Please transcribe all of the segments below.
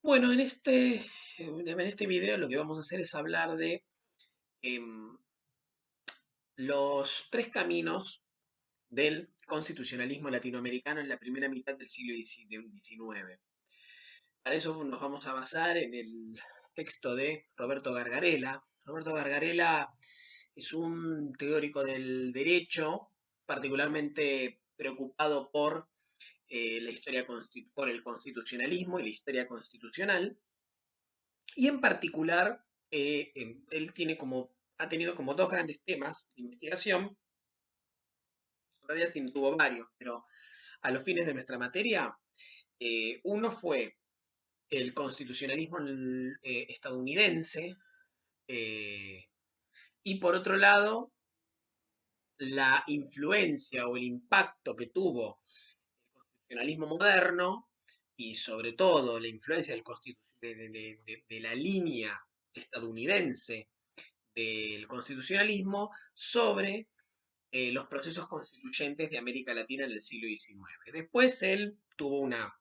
Bueno, en este video lo que vamos a hacer es hablar de em, los tres caminos del constitucionalismo latinoamericano en la primera mitad del siglo XIX. Para eso nos vamos a basar en el texto de Roberto Gargarella. Roberto Gargarella es un teórico del derecho, particularmente preocupado por la por el constitucionalismo y la historia constitucional. Y en particular, él ha tenido como dos grandes temas de investigación. En realidad tuvo varios, pero a los fines de nuestra materia, uno fue el constitucionalismo estadounidense, eh, y por otro lado, la influencia o el impacto que tuvo el constitucionalismo moderno y sobre todo la influencia de la línea estadounidense del constitucionalismo sobre los procesos constituyentes de América Latina en el siglo XIX. Después él tuvo una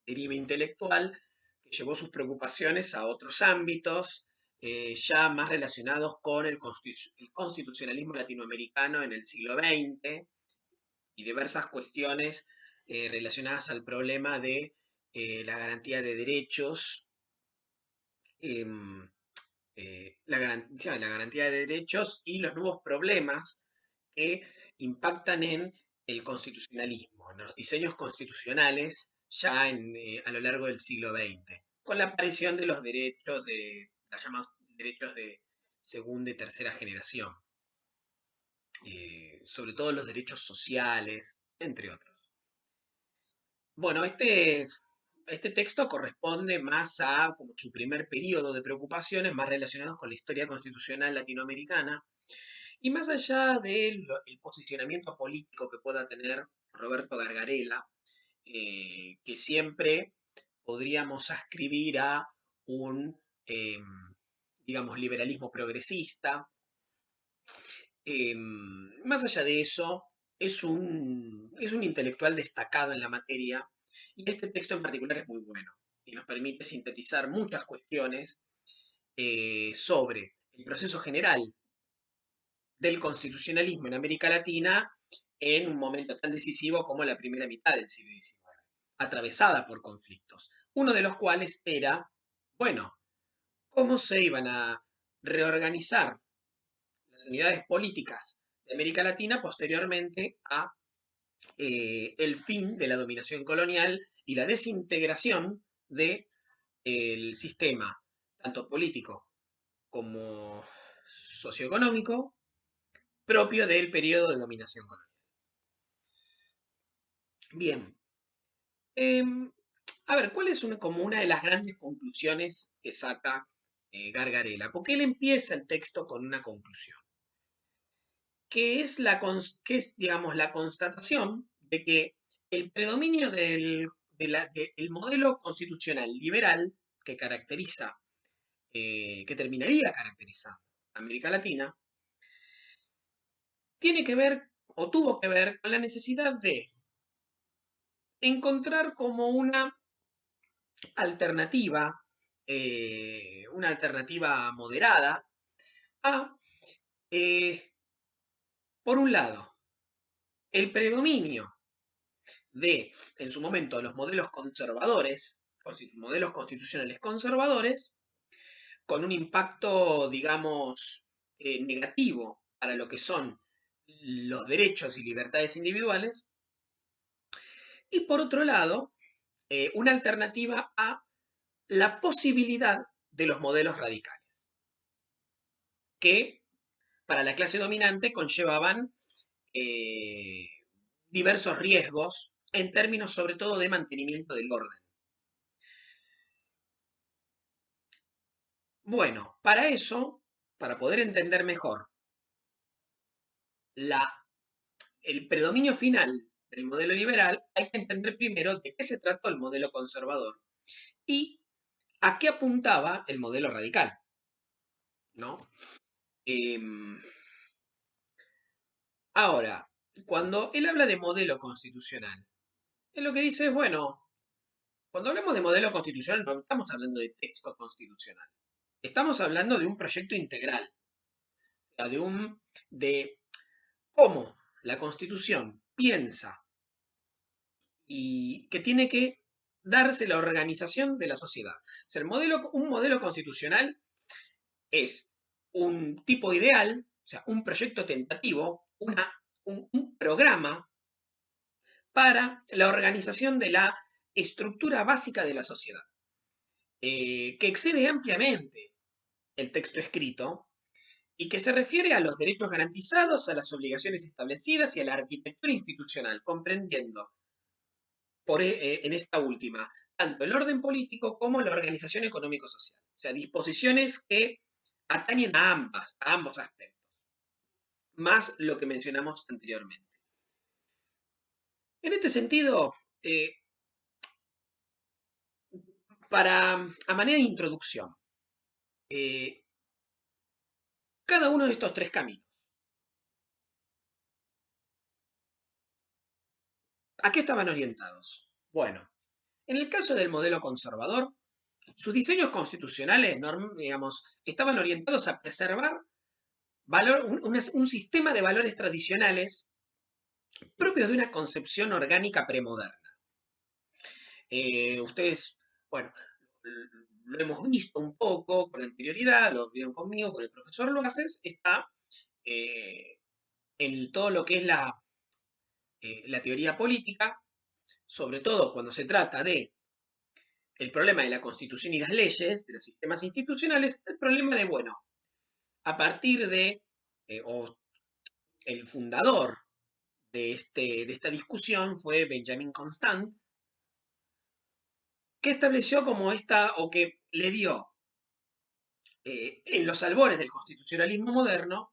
deriva intelectual que llevó sus preocupaciones a otros ámbitos, ya más relacionados con el constitucionalismo latinoamericano en el siglo XX y diversas cuestiones relacionadas al problema de la garantía de derechos, em, la garantía de derechos y los nuevos problemas que impactan en el constitucionalismo, en los diseños constitucionales ya a lo largo del siglo XX, con la aparición de los derechos de los llamados derechos de segunda y tercera generación, sobre todo los derechos sociales, entre otros. Bueno, este texto corresponde más a como su primer periodo de preocupaciones, más relacionados con la historia constitucional latinoamericana, y más allá del posicionamiento político que pueda tener Roberto Gargarella, que siempre podríamos ascribir a un, eh, digamos, liberalismo progresista. Más allá de eso, es un intelectual destacado en la materia y este texto en particular es muy bueno y nos permite sintetizar muchas cuestiones sobre el proceso general del constitucionalismo en América Latina en un momento tan decisivo como la primera mitad del siglo XIX, atravesada por conflictos, uno de los cuales era, bueno, cómo se iban a reorganizar las unidades políticas de América Latina posteriormente a el fin de la dominación colonial y la desintegración del sistema, tanto político como socioeconómico, propio del periodo de dominación colonial. Bien, a ver, ¿cuál es como una de las grandes conclusiones que saca Gargarella? Porque él empieza el texto con una conclusión, que es, digamos, la constatación de que el predominio del modelo constitucional liberal que caracteriza, que terminaría caracterizando a América Latina, tiene que ver o tuvo que ver con la necesidad de encontrar como alternativa, una alternativa moderada a, eh, por un lado, el predominio en su momento, los modelos conservadores, modelos constitucionales conservadores, con un impacto, digamos, negativo para lo que son los derechos y libertades individuales, y por otro lado, una alternativa a la posibilidad de los modelos radicales, que para la clase dominante conllevaban eh, diversos riesgos en términos sobre todo de mantenimiento del orden. Bueno, para eso, para poder entender mejor la, el predominio final del modelo liberal, hay que entender primero de qué se trató el modelo conservador y a qué apuntaba el modelo radical, ¿no? Ahora, cuando él habla de modelo constitucional, él lo que dice es, bueno, Cuando hablamos de modelo constitucional no estamos hablando de texto constitucional. Estamos hablando de un proyecto integral, o sea, de cómo la Constitución piensa y que tiene que darse la organización de la sociedad. O sea, un modelo constitucional es un tipo ideal, o sea, un proyecto tentativo, un programa para la organización de la estructura básica de la sociedad, que excede ampliamente el texto escrito y que se refiere a los derechos garantizados, a las obligaciones establecidas y a la arquitectura institucional, comprendiendo en esta última tanto el orden político como la organización económico-social. O sea, disposiciones que atañen a ambos aspectos, más lo que mencionamos anteriormente. En este sentido, eh, a manera de introducción, eh, cada uno de estos tres caminos, ¿a qué estaban orientados? Bueno, en el caso del modelo conservador, sus diseños constitucionales, digamos, estaban orientados a preservar un sistema de valores tradicionales propios de una concepción orgánica premoderna. Ustedes, bueno, lo hemos visto un poco con anterioridad, lo vieron conmigo, con el profesor Loaces, está eh, en todo lo que es la teoría política, sobre todo cuando se trata de el problema de la constitución y las leyes, de los sistemas institucionales, el problema de, bueno, a partir o el fundador de esta discusión fue Benjamin Constant, que estableció como esta, o que le dio en los albores del constitucionalismo moderno,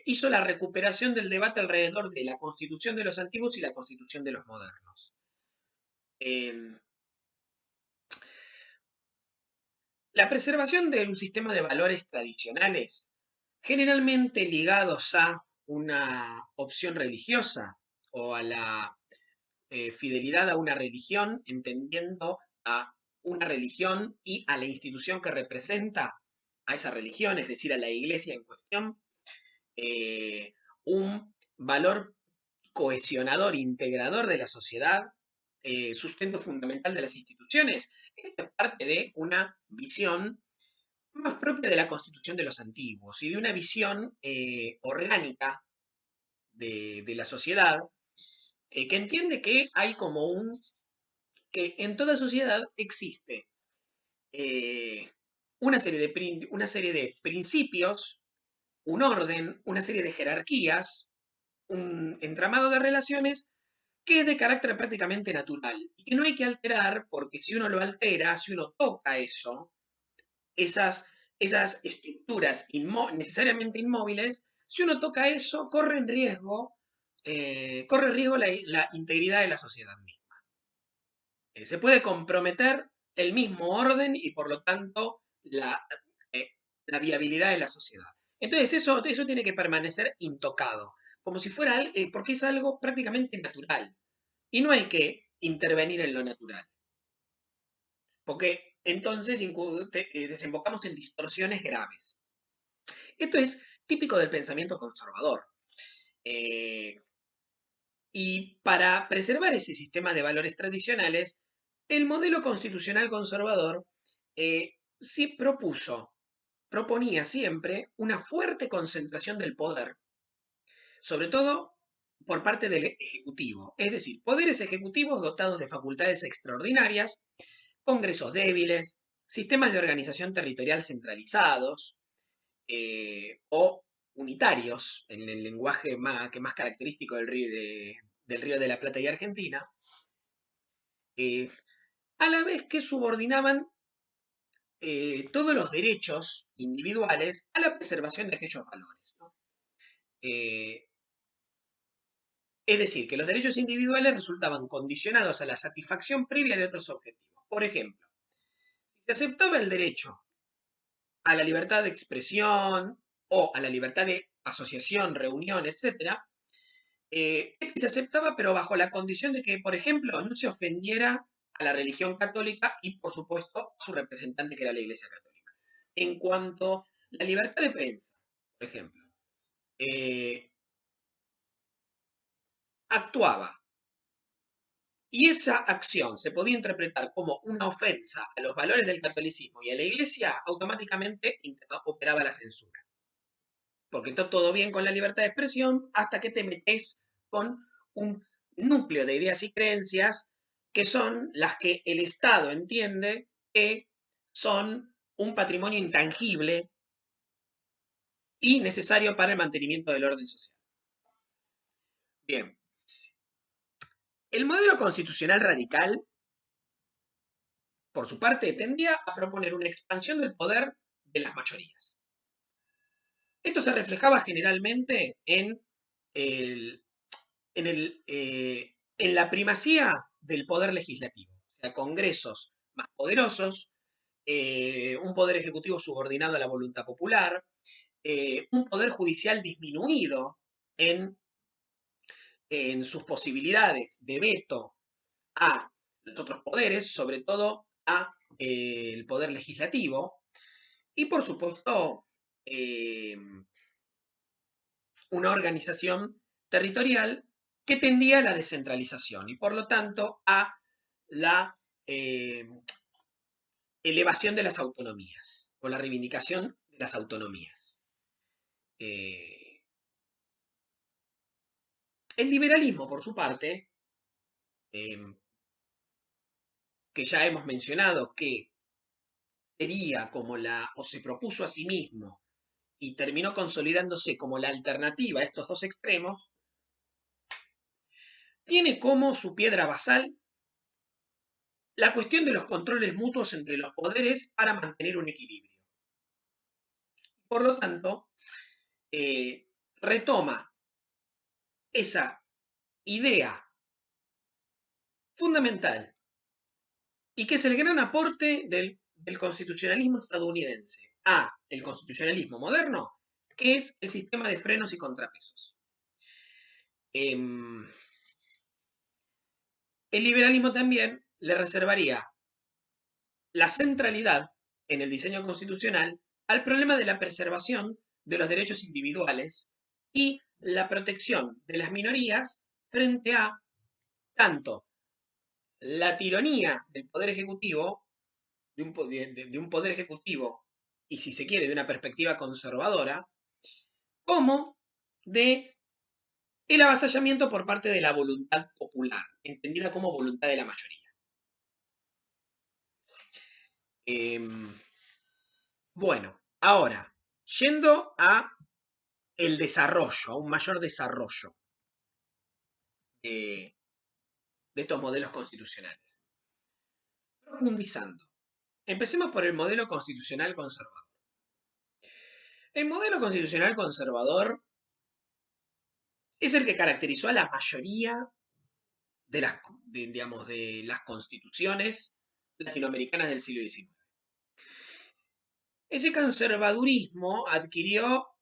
hizo la recuperación del debate alrededor de la constitución de los antiguos y la constitución de los modernos. Eh, la preservación de un sistema de valores tradicionales, generalmente ligados a una opción religiosa o a la fidelidad a una religión, entendiendo a una religión y a la institución que representa a esa religión, es decir, a la iglesia en cuestión, un valor cohesionador, integrador de la sociedad, sustento fundamental de las instituciones. Esto es parte de una visión más propia de la constitución de los antiguos y de una visión orgánica de la sociedad que entiende que hay como que en toda sociedad existe eh, una serie de principios, un orden, una serie de jerarquías, un entramado de relaciones que es de carácter prácticamente natural y que no hay que alterar porque si uno lo altera, si uno toca eso, esas, esas estructuras necesariamente inmóviles, si uno toca eso, corre riesgo la integridad de la sociedad misma. Se puede comprometer el mismo orden y por lo tanto eh, la viabilidad de la sociedad. Entonces eso tiene que permanecer intocado, como si fuera, porque es algo prácticamente natural y no hay que intervenir en lo natural, porque entonces desembocamos en distorsiones graves. Esto es típico del pensamiento conservador. Eh, y para preservar ese sistema de valores tradicionales, el modelo constitucional conservador sí proponía siempre una fuerte concentración del poder, sobre todo por parte del Ejecutivo, es decir, poderes ejecutivos dotados de facultades extraordinarias, congresos débiles, sistemas de organización territorial centralizados o unitarios, en el lenguaje más característico del Río de la Plata y Argentina, eh, a la vez que subordinaban todos los derechos individuales a la preservación de aquellos valores, ¿no? Eh, es decir, que los derechos individuales resultaban condicionados a la satisfacción previa de otros objetivos. Por ejemplo, si se aceptaba el derecho a la libertad de expresión o a la libertad de asociación, reunión, etcétera, se aceptaba, pero bajo la condición de que, por ejemplo, no se ofendiera a la religión católica y, por supuesto, a su representante, que era la Iglesia Católica. En cuanto a la libertad de prensa, por ejemplo, eh, actuaba y esa acción se podía interpretar como una ofensa a los valores del catolicismo y a la Iglesia, automáticamente operaba la censura. Porque está todo bien con la libertad de expresión hasta que te metes con un núcleo de ideas y creencias que son las que el Estado entiende que son un patrimonio intangible y necesario para el mantenimiento del orden social. Bien, el modelo constitucional radical, por su parte, tendía a proponer una expansión del poder de las mayorías. Esto se reflejaba generalmente el, en la primacía del poder legislativo, o sea, congresos más poderosos, un poder ejecutivo subordinado a la voluntad popular, un poder judicial disminuido en, en sus posibilidades de veto a los otros poderes, sobre todo a el poder legislativo, y por supuesto eh, una organización territorial que tendía a la descentralización y por lo tanto a la eh, elevación de las autonomías o la reivindicación de las autonomías. Eh, el liberalismo, por su parte, eh, que ya hemos mencionado que sería como la, o se propuso a sí mismo y terminó consolidándose como la alternativa a estos dos extremos, tiene como su piedra basal la cuestión de los controles mutuos entre los poderes para mantener un equilibrio. Por lo tanto, retoma esa idea fundamental y que es el gran aporte del constitucionalismo estadounidense a el constitucionalismo moderno, que es el sistema de frenos y contrapesos. El liberalismo también le reservaría la centralidad en el diseño constitucional al problema de la preservación de los derechos individuales y la protección de las minorías frente a tanto la tiranía del poder ejecutivo, de un poder ejecutivo, y si se quiere, de una perspectiva conservadora, como de el avasallamiento por parte de la voluntad popular, entendida como voluntad de la mayoría. Bueno, ahora, yendo a el desarrollo, a un mayor desarrollo de, de estos modelos constitucionales. Profundizando. Empecemos por el modelo constitucional conservador. El modelo constitucional conservador es el que caracterizó a la mayoría de las, digamos, de las constituciones latinoamericanas del siglo XIX. Ese conservadurismo adquirió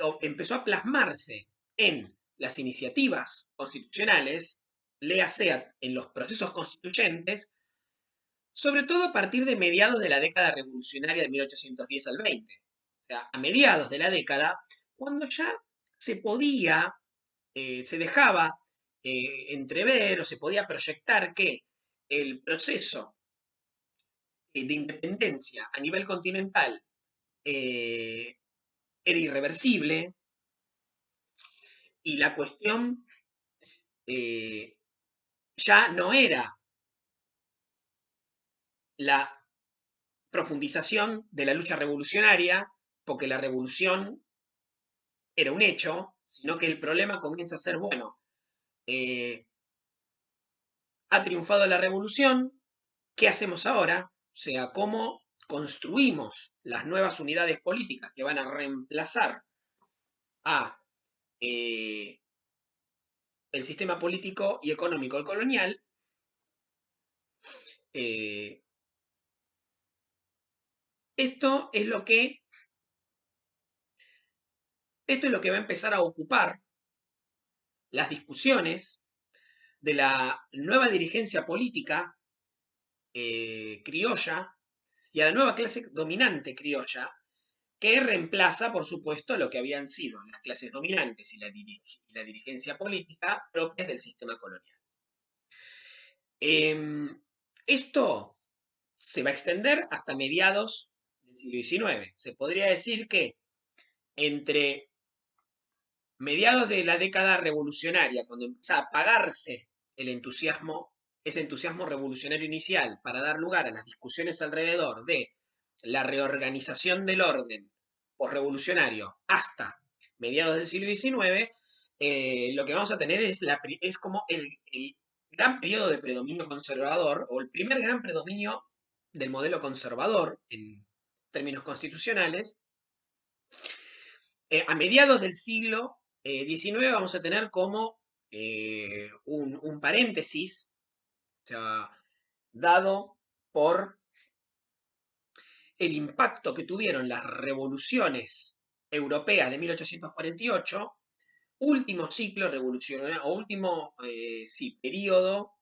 o empezó a plasmarse en las iniciativas constitucionales, léase en los procesos constituyentes, sobre todo a partir de mediados de la década revolucionaria de 1810 al 20. O sea, a mediados de la década, cuando ya se podía, se dejaba entrever o se podía proyectar que el proceso de independencia a nivel continental eh, era irreversible y la cuestión eh, ya no era la profundización de la lucha revolucionaria, porque la revolución era un hecho, sino que el problema comienza a ser, bueno, ha triunfado la revolución, ¿qué hacemos ahora? O sea, ¿cómo construimos las nuevas unidades políticas que van a reemplazar a el sistema político y económico colonial? Eh, esto es lo que esto es lo que va a empezar a ocupar las discusiones de la nueva dirigencia política criolla y a la nueva clase dominante criolla, que reemplaza, por supuesto, lo que habían sido las clases dominantes y la dirigencia política propias del sistema colonial. Esto se va a extender hasta mediados del siglo XIX. Se podría decir que entre mediados de la década revolucionaria, cuando empieza a apagarse el entusiasmo, ese entusiasmo revolucionario inicial, para dar lugar a las discusiones alrededor de la reorganización del orden posrevolucionario hasta mediados del siglo XIX, lo que vamos a tener es como el gran periodo de predominio conservador, o el primer gran predominio del modelo conservador en términos constitucionales. A mediados del siglo XIX vamos a tener como un paréntesis, o sea, dado por el impacto que tuvieron las revoluciones europeas de 1848, último ciclo revolucionario, o último sí, periodo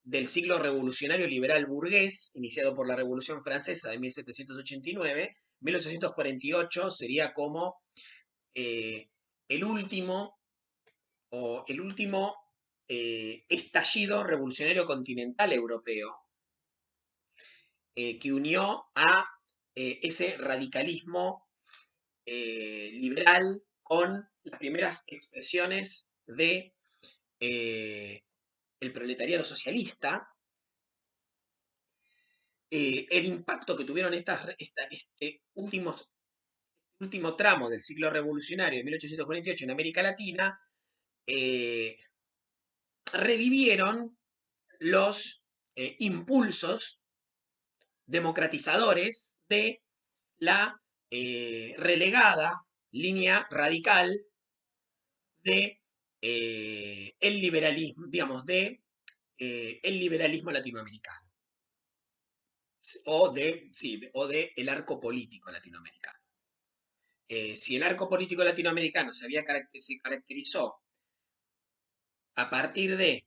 del siglo revolucionario liberal burgués, iniciado por la Revolución Francesa de 1789. 1848 sería como eh, el último el último estallido revolucionario continental europeo, que unió a ese radicalismo liberal con las primeras expresiones de el proletariado socialista. El impacto que tuvieron este último tramo del ciclo revolucionario de 1848 en América Latina, revivieron los impulsos democratizadores de la relegada línea radical de el liberalismo, digamos, de el liberalismo latinoamericano, o de el arco político latinoamericano. Si el arco político latinoamericano se caracterizó a partir de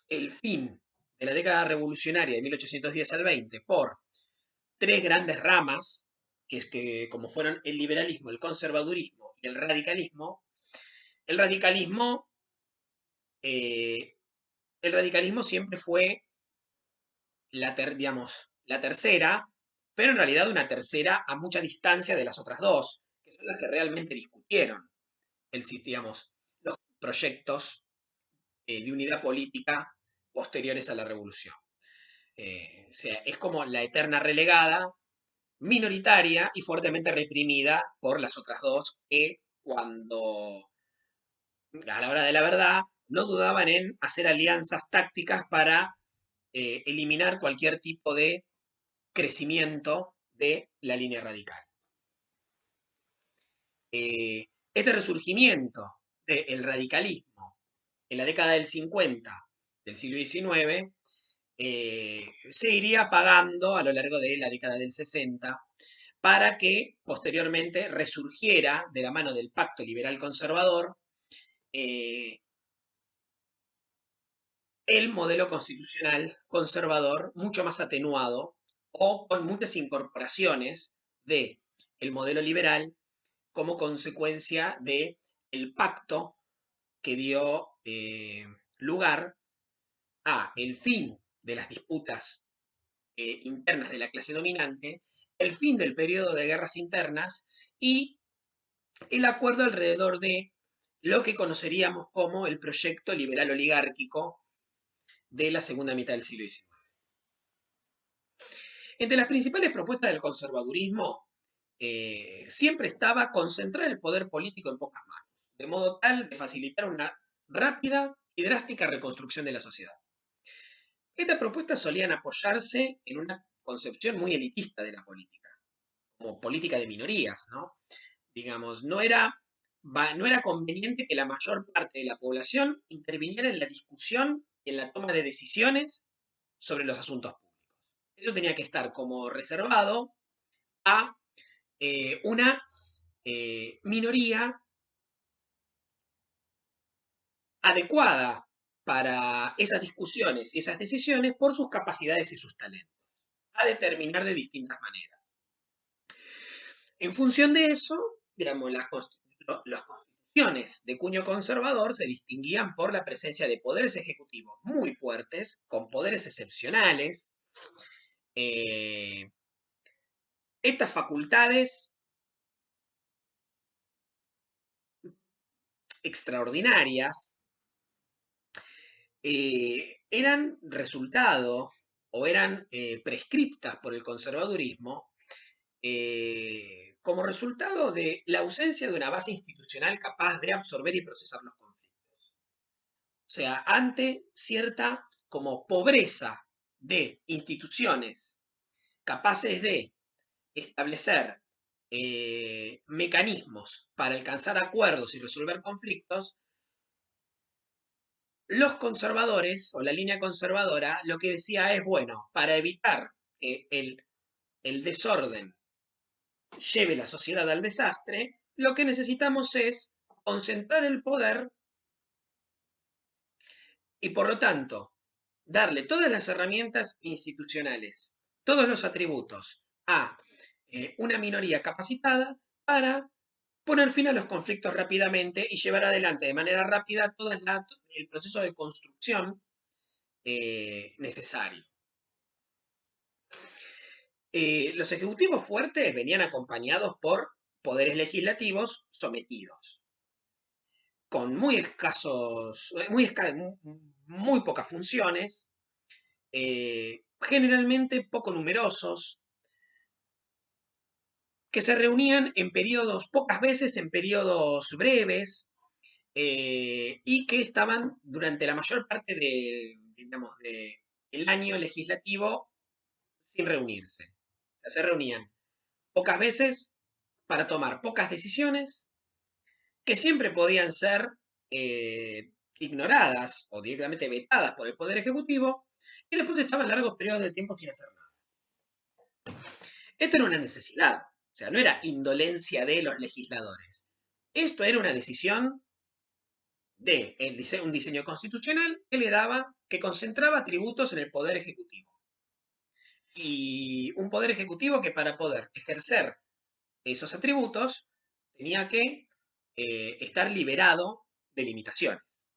el fin de la década revolucionaria de 1810 al 20 por tres grandes ramas, como fueron el liberalismo, el conservadurismo y el radicalismo, eh, el radicalismo siempre fue la tercera, pero en realidad una tercera a mucha distancia de las otras dos, que son las que realmente discutieron digamos, los proyectos de unidad política posteriores a la revolución. O sea, es como la eterna relegada, minoritaria y fuertemente reprimida por las otras dos, que cuando, a la hora de la verdad, no dudaban en hacer alianzas tácticas para eliminar cualquier tipo de crecimiento de la línea radical. Este resurgimiento del radicalismo en la década del 50 del siglo XIX se iría apagando a lo largo de la década del 60, para que posteriormente resurgiera de la mano del Pacto Liberal Conservador el modelo constitucional conservador mucho más atenuado, o con muchas incorporaciones de el modelo liberal como consecuencia de el pacto que dio lugar a el fin de las disputas internas de la clase dominante, el fin del periodo de guerras internas y el acuerdo alrededor de lo que conoceríamos como el proyecto liberal oligárquico de la segunda mitad del siglo XIX. Entre las principales propuestas del conservadurismo siempre estaba concentrar el poder político en pocas manos, de modo tal de facilitar una rápida y drástica reconstrucción de la sociedad. Estas propuestas solían apoyarse en una concepción muy elitista de la política, como política de minorías, ¿no? Digamos, no era conveniente que la mayor parte de la población interviniera en la discusión y en la toma de decisiones sobre los asuntos públicos. Eso tenía que estar como reservado a una minoría adecuada para esas discusiones y esas decisiones por sus capacidades y sus talentos, a determinar de distintas maneras. En función de eso, digamos, las constituciones de cuño conservador se distinguían por la presencia de poderes ejecutivos muy fuertes, con poderes excepcionales. Eh, Estas facultades extraordinarias eran resultado o eran prescriptas por el conservadurismo como resultado de la ausencia de una base institucional capaz de absorber y procesar los conflictos. O sea, ante cierta como pobreza de instituciones capaces de establecer mecanismos para alcanzar acuerdos y resolver conflictos, los conservadores o la línea conservadora lo que decía es, bueno, para evitar que el desorden lleve la sociedad al desastre, lo que necesitamos es concentrar el poder y por lo tanto darle todas las herramientas institucionales, todos los atributos a una minoría capacitada para poner fin a los conflictos rápidamente y llevar adelante de manera rápida todo el proceso de construcción necesario. Los ejecutivos fuertes venían acompañados por poderes legislativos sometidos, con muy pocas funciones, generalmente poco numerosos, que se reunían en periodos, pocas veces en periodos breves, y que estaban durante la mayor parte digamos, del año legislativo sin reunirse. O sea, se reunían pocas veces para tomar pocas decisiones que siempre podían ser ignoradas o directamente vetadas por el Poder Ejecutivo y después estaban largos periodos de tiempo sin hacer nada. Esto era una necesidad, o sea, no era indolencia de los legisladores. Esto era una decisión de un diseño constitucional que le daba, que concentraba atributos en el Poder Ejecutivo. Y un Poder Ejecutivo que para poder ejercer esos atributos tenía que estar liberado de limitaciones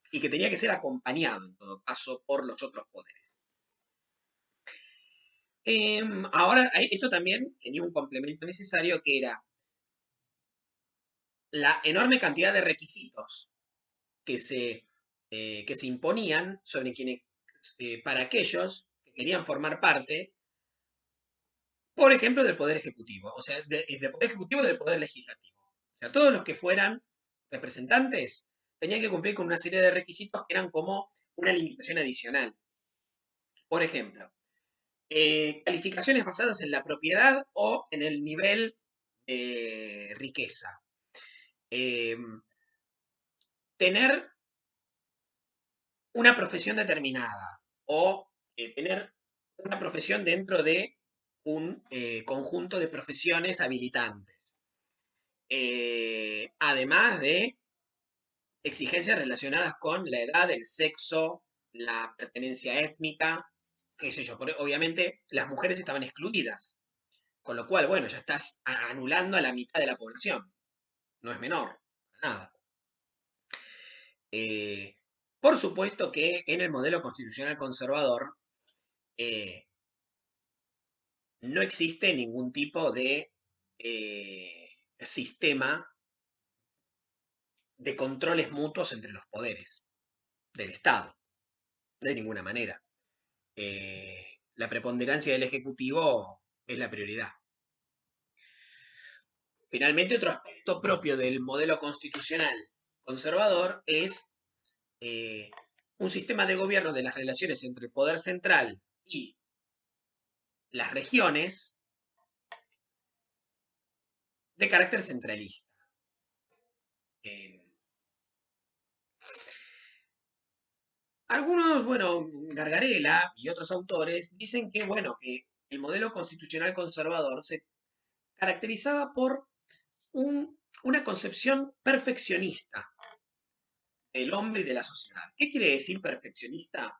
y que tenía que ser acompañado, en todo caso, por los otros poderes. Ahora, esto también tenía un complemento necesario que era la enorme cantidad de requisitos que se imponían sobre quienes, para aquellos que querían formar parte, por ejemplo, del Poder Ejecutivo, o sea, del Poder Ejecutivo y del Poder Legislativo. O sea, todos los que fueran representantes tenían que cumplir con una serie de requisitos que eran como una limitación adicional. Por ejemplo, calificaciones basadas en la propiedad o en el nivel de riqueza. Eh, Tener una profesión determinada o tener una profesión dentro de un conjunto de profesiones habilitantes. Además de exigencias relacionadas con la edad, el sexo, la pertenencia étnica, qué sé yo. Obviamente las mujeres estaban excluidas, con lo cual, bueno, ya estás anulando a la mitad de la población. No es menor, nada. Eh, por supuesto que en el modelo constitucional conservador eh, no existe ningún tipo de sistema de controles mutuos entre los poderes del Estado, de ninguna manera. La preponderancia del Ejecutivo es la prioridad. Finalmente, otro aspecto propio del modelo constitucional conservador es eh, un sistema de gobierno de las relaciones entre el poder central y las regiones de carácter centralista. Eh, Algunos, bueno, Gargarella y otros autores dicen que, bueno, que el modelo constitucional conservador se caracterizaba por una concepción perfeccionista del hombre y de la sociedad. ¿Qué quiere decir perfeccionista?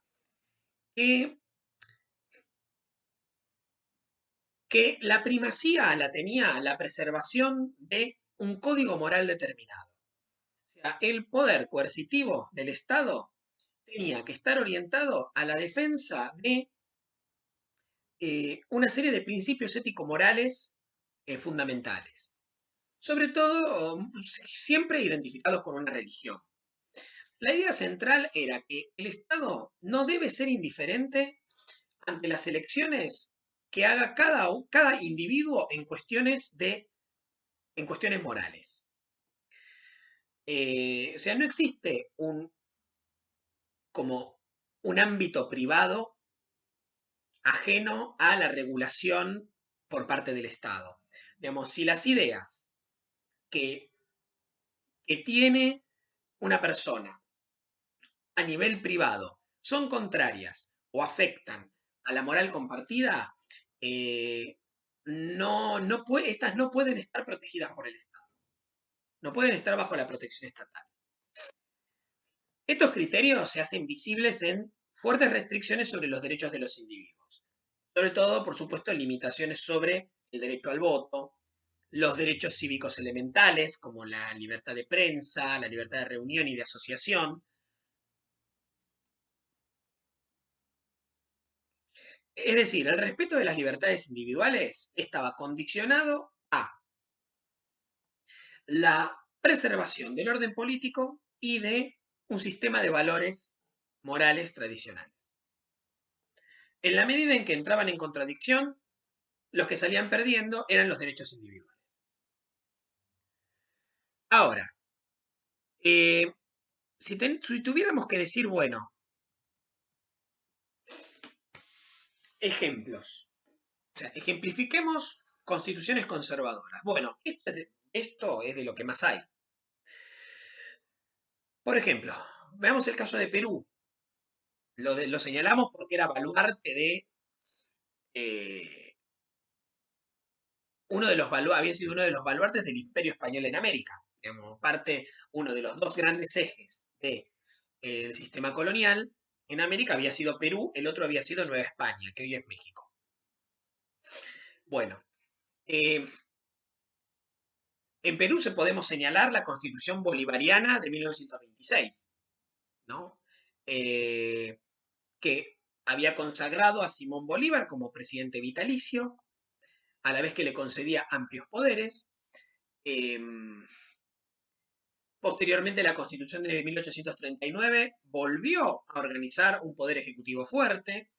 Que, que la primacía la tenía la preservación de un código moral determinado. O sea, el poder coercitivo del Estado tenía que estar orientado a la defensa de una serie de principios ético-morales fundamentales. Sobre todo, siempre identificados con una religión. La idea central era que el Estado no debe ser indiferente ante las elecciones que haga cada individuo en cuestiones morales. O sea, no existe como un ámbito privado ajeno a la regulación por parte del Estado. Digamos, si las ideas que, que tiene una persona a nivel privado son contrarias o afectan a la moral compartida, estas no pueden estar protegidas por el Estado, no pueden estar bajo la protección estatal. Estos criterios se hacen visibles en fuertes restricciones sobre los derechos de los individuos, sobre todo, por supuesto, limitaciones sobre el derecho al voto, los derechos cívicos elementales, como la libertad de prensa, la libertad de reunión y de asociación. Es decir, el respeto de las libertades individuales estaba condicionado a la preservación del orden político y de un sistema de valores morales tradicionales. En la medida en que entraban en contradicción, los que salían perdiendo eran los derechos individuales. Ahora, si tuviéramos que decir, bueno, ejemplos, o sea, ejemplifiquemos constituciones conservadoras. Bueno, esto es de lo que más hay. Por ejemplo, veamos el caso de Perú. Lo señalamos porque era baluarte de eh, había sido uno de los baluartes del Imperio Español en América. Digamos, uno de los dos grandes ejes del sistema colonial en América había sido Perú, el otro había sido Nueva España, que hoy es México. Bueno, eh, en Perú se podemos señalar la Constitución Bolivariana de 1926, ¿no? Eh, que había consagrado a Simón Bolívar como presidente vitalicio, a la vez que le concedía amplios poderes. Eh, Posteriormente, la Constitución de 1839 volvió a organizar un poder ejecutivo fuerte,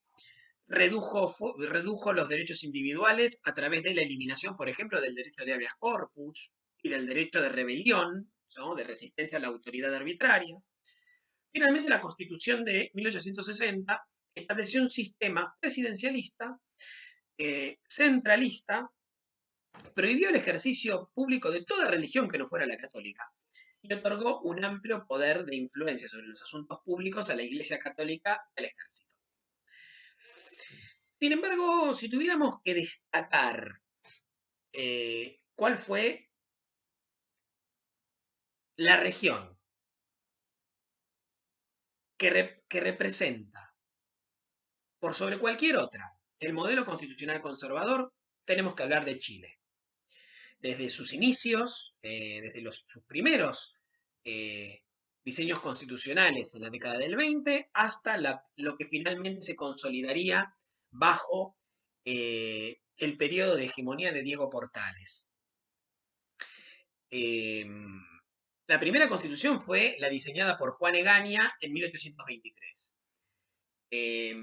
redujo los derechos individuales a través de la eliminación, por ejemplo, del derecho de habeas corpus y del derecho de rebelión, ¿no? De resistencia a la autoridad arbitraria. Finalmente, la Constitución de 1860 estableció un sistema presidencialista, centralista, prohibió el ejercicio público de toda religión que no fuera la católica y otorgó un amplio poder de influencia sobre los asuntos públicos a la Iglesia Católica y al ejército. Sin embargo, si tuviéramos que destacar cuál fue la región que representa por sobre cualquier otra el modelo constitucional conservador, tenemos que hablar de Chile. Desde sus inicios, desde sus primeros eh, diseños constitucionales en la década del 20, hasta lo que finalmente se consolidaría bajo el periodo de hegemonía de Diego Portales. Eh, la primera constitución fue la diseñada por Juan Egaña en 1823. Eh,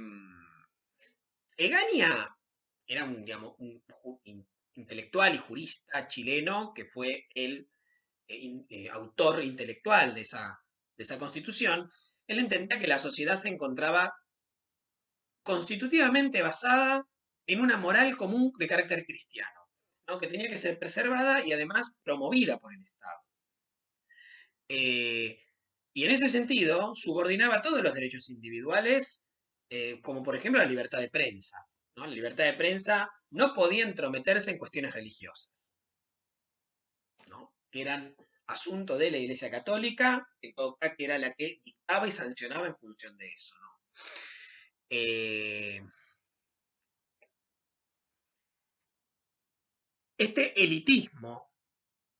Egaña era digamos, intelectual y jurista chileno que fue el autor intelectual de esa constitución. Él entendía que la sociedad se encontraba constitutivamente basada en una moral común de carácter cristiano, ¿no? Que tenía que ser preservada y además promovida por el Estado. Eh, y en ese sentido, subordinaba todos los derechos individuales, como por ejemplo la libertad de prensa, ¿no? La libertad de prensa no podía entrometerse en cuestiones religiosas, ¿no? Que eran asunto de la Iglesia Católica, en todo caso, que era la que dictaba y sancionaba en función de eso, ¿no? Eh, este elitismo,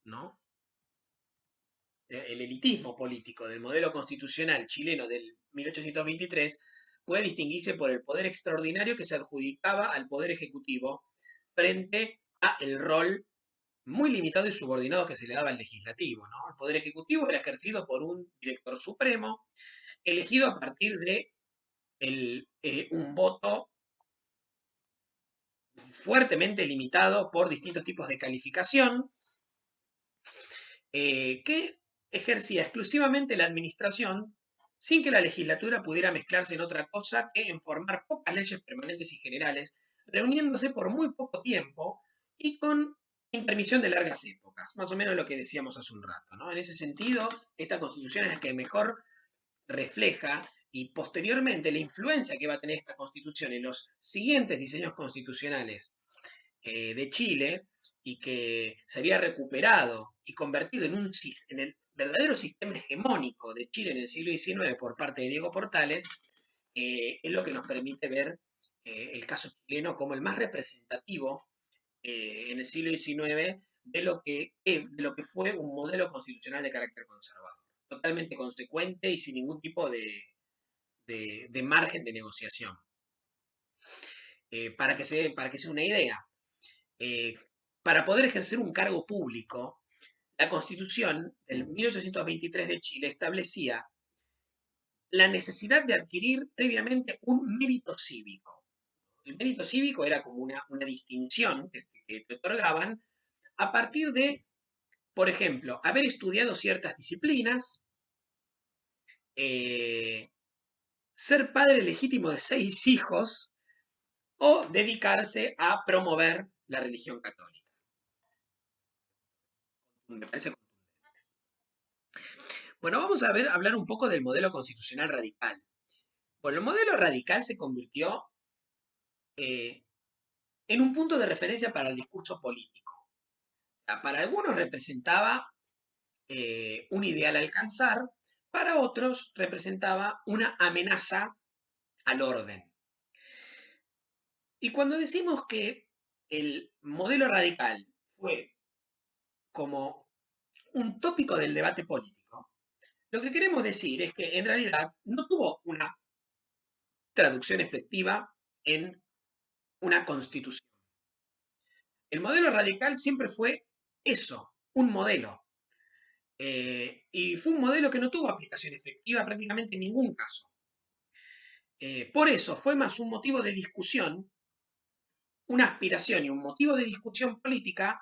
¿no? El elitismo político del modelo constitucional chileno del 1823 puede distinguirse por el poder extraordinario que se adjudicaba al poder ejecutivo frente a el rol muy limitado y subordinado que se le daba al legislativo, ¿no? El poder ejecutivo era ejercido por un director supremo, elegido a partir de un voto fuertemente limitado por distintos tipos de calificación, que ejercía exclusivamente la administración sin que la legislatura pudiera mezclarse en otra cosa que en formar pocas leyes permanentes y generales, reuniéndose por muy poco tiempo y con intermisión de largas épocas, más o menos lo que decíamos hace un rato, ¿no? En ese sentido, esta constitución es la que mejor refleja y posteriormente la influencia que va a tener esta constitución en los siguientes diseños constitucionales de Chile y que se había recuperado y convertido en el verdadero sistema hegemónico de Chile en el siglo XIX por parte de Diego Portales, es lo que nos permite ver el caso chileno como el más representativo en el siglo XIX de lo que fue un modelo constitucional de carácter conservador, totalmente consecuente y sin ningún tipo de margen de negociación. Para que sea una idea, eh, para poder ejercer un cargo público, la Constitución del 1823 de Chile establecía la necesidad de adquirir previamente un mérito cívico. El mérito cívico era como una distinción que te otorgaban a partir de, por ejemplo, haber estudiado ciertas disciplinas, eh, ser padre legítimo de 6 hijos o dedicarse a promover la religión católica. Me parece. Bueno, vamos a hablar un poco del modelo constitucional radical. Bueno, el modelo radical se convirtió eh, en un punto de referencia para el discurso político. Para algunos representaba un ideal a alcanzar, para otros representaba una amenaza al orden. Y cuando decimos que el modelo radical fue como un tópico del debate político, lo que queremos decir es que en realidad no tuvo una traducción efectiva en una constitución. El modelo radical siempre fue eso, un modelo. Y fue un modelo que no tuvo aplicación efectiva prácticamente en ningún caso. Por eso fue más un motivo de discusión, una aspiración y un motivo de discusión política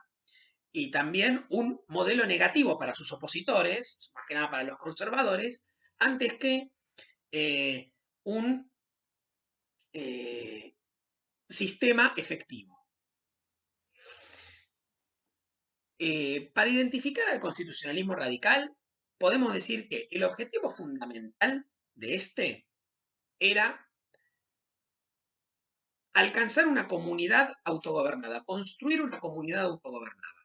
y también un modelo negativo para sus opositores, más que nada para los conservadores, antes que un sistema efectivo. Para identificar al constitucionalismo radical, podemos decir que el objetivo fundamental de este era alcanzar una comunidad autogobernada, construir una comunidad autogobernada.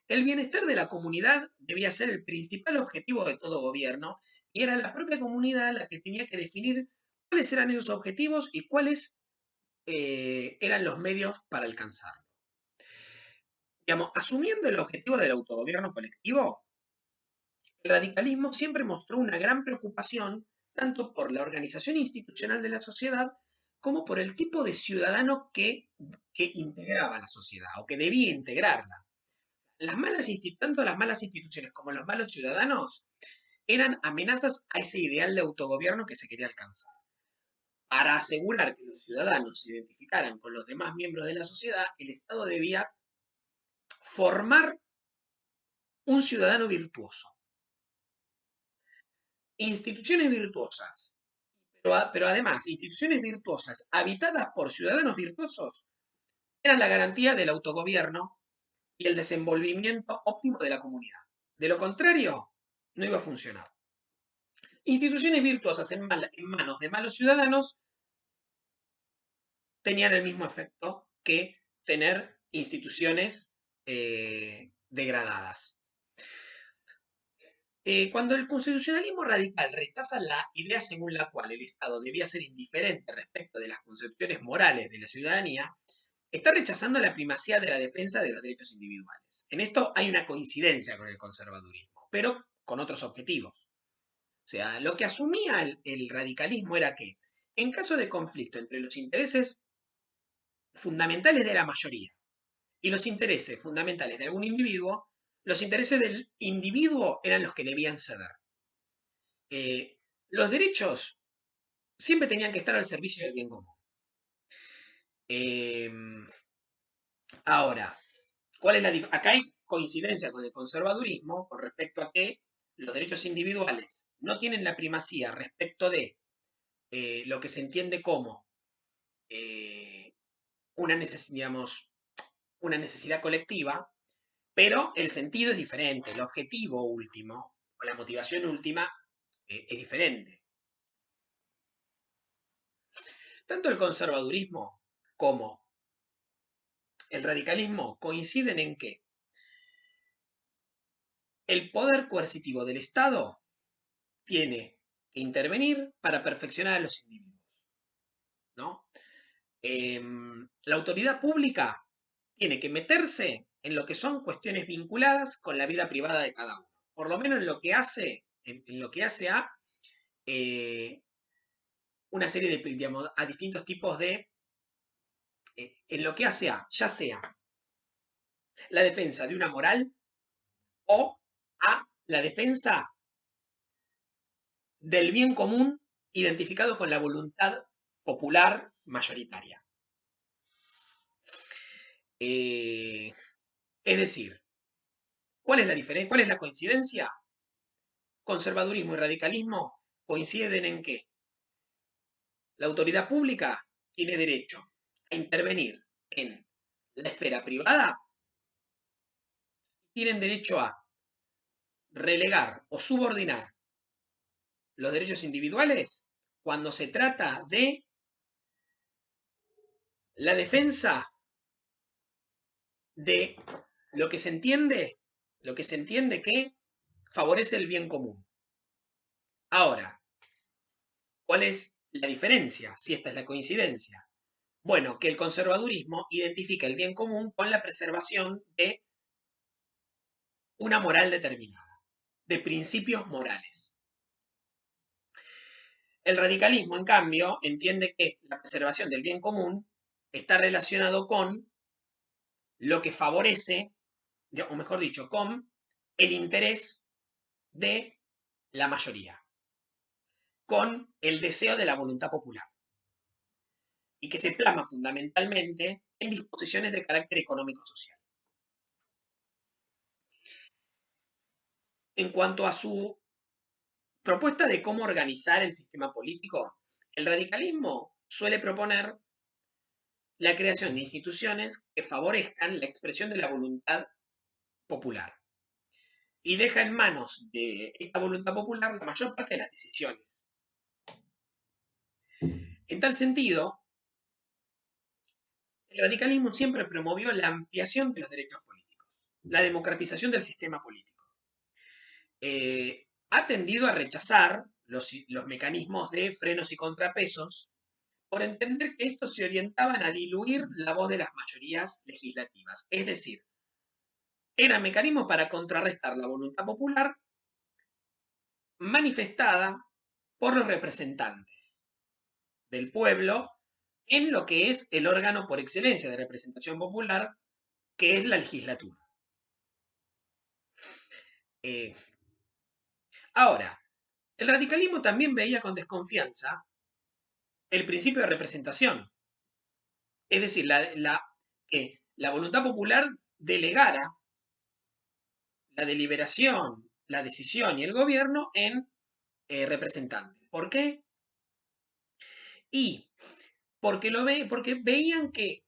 El bienestar de la comunidad debía ser el principal objetivo de todo gobierno y era la propia comunidad la que tenía que definir cuáles eran esos objetivos y cuáles eran los medios para alcanzarlo. Digamos, asumiendo el objetivo del autogobierno colectivo, el radicalismo siempre mostró una gran preocupación tanto por la organización institucional de la sociedad como por el tipo de ciudadano que integraba la sociedad o que debía integrarla. Tanto las malas instituciones como los malos ciudadanos eran amenazas a ese ideal de autogobierno que se quería alcanzar. Para asegurar que los ciudadanos se identificaran con los demás miembros de la sociedad, el Estado debía formar un ciudadano virtuoso. Instituciones virtuosas, pero además instituciones virtuosas habitadas por ciudadanos virtuosos eran la garantía del autogobierno y el desenvolvimiento óptimo de la comunidad. De lo contrario, no iba a funcionar. Instituciones virtuosas en manos de malos ciudadanos tenían el mismo efecto que tener instituciones degradadas. Cuando el constitucionalismo radical rechaza la idea según la cual el Estado debía ser indiferente respecto de las concepciones morales de la ciudadanía, está rechazando la primacía de la defensa de los derechos individuales. En esto hay una coincidencia con el conservadurismo, pero con otros objetivos. O sea, lo que asumía el radicalismo era que, en caso de conflicto entre los intereses fundamentales de la mayoría y los intereses fundamentales de algún individuo, los intereses del individuo eran los que debían ceder. Los derechos siempre tenían que estar al servicio del bien común. Eh, Ahora, ¿cuál es acá hay coincidencia con el conservadurismo con respecto a que los derechos individuales no tienen la primacía respecto de lo que se entiende como eh, digamos, una necesidad colectiva, pero el sentido es diferente, el objetivo último o la motivación última es diferente. Tanto el conservadurismo como el radicalismo coinciden en que el poder coercitivo del Estado tiene que intervenir para perfeccionar a los individuos, ¿no? La autoridad pública tiene que meterse en lo que son cuestiones vinculadas con la vida privada de cada uno, por lo menos en lo que hace, en lo que hace a eh, una serie de, digamos, a distintos tipos de, en lo que hace a, ya sea la defensa de una moral o a la defensa del bien común identificado con la voluntad popular mayoritaria. Eh, es decir, ¿cuál es la diferencia? ¿Cuál es la coincidencia? Conservadurismo y radicalismo coinciden en que la autoridad pública tiene derecho a intervenir en la esfera privada, tienen derecho a relegar o subordinar los derechos individuales cuando se trata de la defensa de lo que se entiende que favorece el bien común. Ahora, ¿cuál es la diferencia? Si esta es la coincidencia. Bueno, que el conservadurismo identifica el bien común con la preservación de una moral determinada, de principios morales. El radicalismo, en cambio, entiende que la preservación del bien común está relacionado con lo que favorece, o mejor dicho, con el interés de la mayoría, con el deseo de la voluntad popular, y que se plasma fundamentalmente en disposiciones de carácter económico-social. En cuanto a su propuesta de cómo organizar el sistema político, el radicalismo suele proponer la creación de instituciones que favorezcan la expresión de la voluntad popular y deja en manos de esta voluntad popular la mayor parte de las decisiones. En tal sentido, el radicalismo siempre promovió la ampliación de los derechos políticos, la democratización del sistema político. Ha tendido a rechazar los mecanismos de frenos y contrapesos por entender que estos se orientaban a diluir la voz de las mayorías legislativas. Es decir, eran mecanismos para contrarrestar la voluntad popular manifestada por los representantes del pueblo en lo que es el órgano por excelencia de representación popular, que es la legislatura. Eh, Ahora, el radicalismo también veía con desconfianza el principio de representación, es decir, que la voluntad popular delegara la deliberación, la decisión y el gobierno en representantes. ¿Por qué? Y porque veían que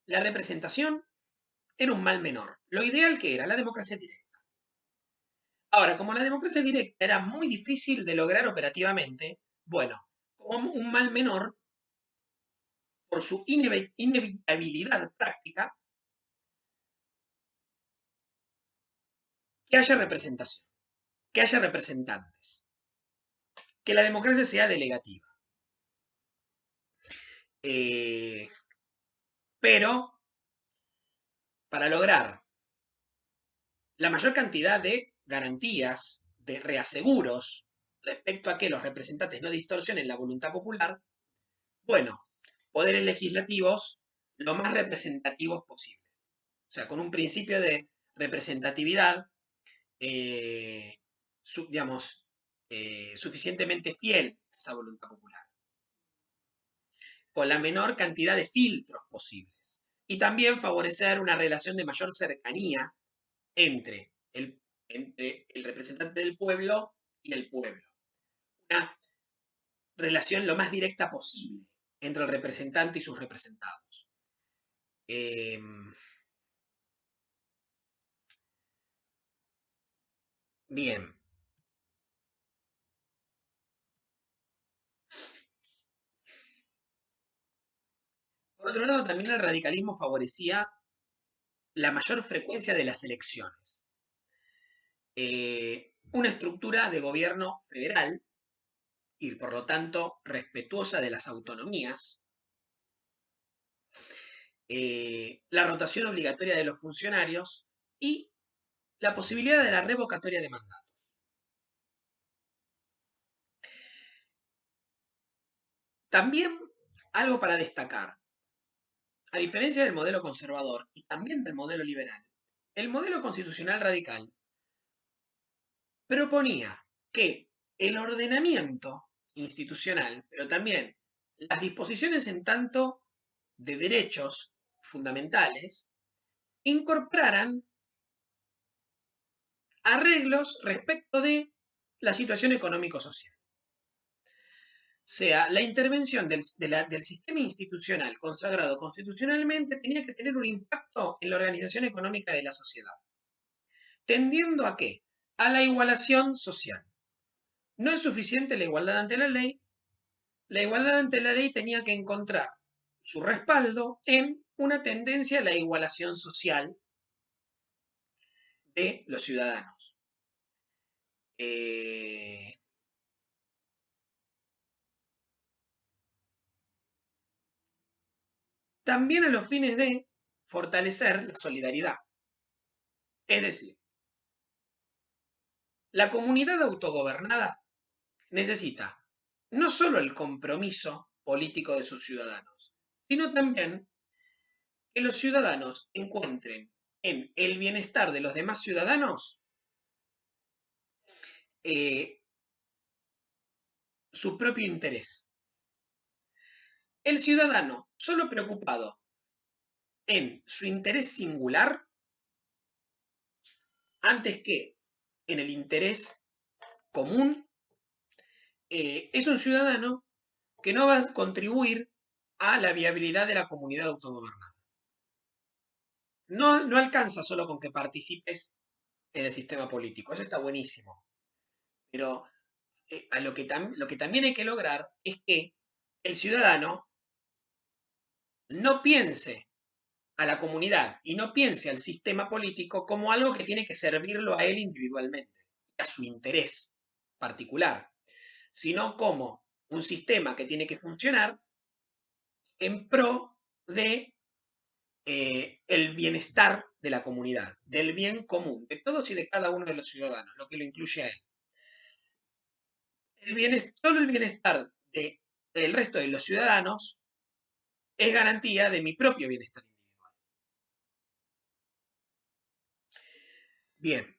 la representación era un mal menor. Lo ideal que era la democracia directa. Ahora, como la democracia directa era muy difícil de lograr operativamente, bueno, como un mal menor, por su inevitabilidad práctica, que haya representación, que haya representantes, que la democracia sea delegativa. Eh, pero para lograr la mayor cantidad de garantías, de reaseguros respecto a que los representantes no distorsionen la voluntad popular, bueno, poderes legislativos lo más representativos posibles. O sea, con un principio de representatividad, digamos, suficientemente fiel a esa voluntad popular, con la menor cantidad de filtros posibles. Y también favorecer una relación de mayor cercanía entre entre el representante del pueblo y el pueblo. Una relación lo más directa posible entre el representante y sus representados. Eh, bien. Por otro lado, también el radicalismo favorecía la mayor frecuencia de las elecciones. Una estructura de gobierno federal y por lo tanto respetuosa de las autonomías, la rotación obligatoria de los funcionarios y la posibilidad de la revocatoria de mandato. También algo para destacar, a diferencia del modelo conservador y también del modelo liberal, el modelo constitucional radical proponía que el ordenamiento institucional, pero también las disposiciones en tanto de derechos fundamentales, incorporaran arreglos respecto de la situación económico-social. Sea, la intervención del sistema institucional consagrado constitucionalmente tenía que tener un impacto en la organización económica de la sociedad, tendiendo a qué? A la igualación social. No es suficiente la igualdad ante la igualdad ante la ley tenía que encontrar su respaldo en una tendencia a la igualación social de los ciudadanos. Eh, también a los fines de fortalecer la solidaridad. Es decir, la comunidad autogobernada necesita no solo el compromiso político de sus ciudadanos, sino también que los ciudadanos encuentren en el bienestar de los demás ciudadanos eh, su propio interés. El ciudadano, solo preocupado en su interés singular, antes que en el interés común, es un ciudadano que no va a contribuir a la viabilidad de la comunidad autogobernada. No, no alcanza solo con que participes en el sistema político, eso está buenísimo, pero lo que también hay que lograr es que el ciudadano no piense a la comunidad y no piense al sistema político como algo que tiene que servirlo a él individualmente, a su interés particular, sino como un sistema que tiene que funcionar en pro de el bienestar de la comunidad, del bien común, de todos y de cada uno de los ciudadanos, lo que lo incluye a él. Solo el bienestar del resto de los ciudadanos es garantía de mi propio bienestar individual. Bien,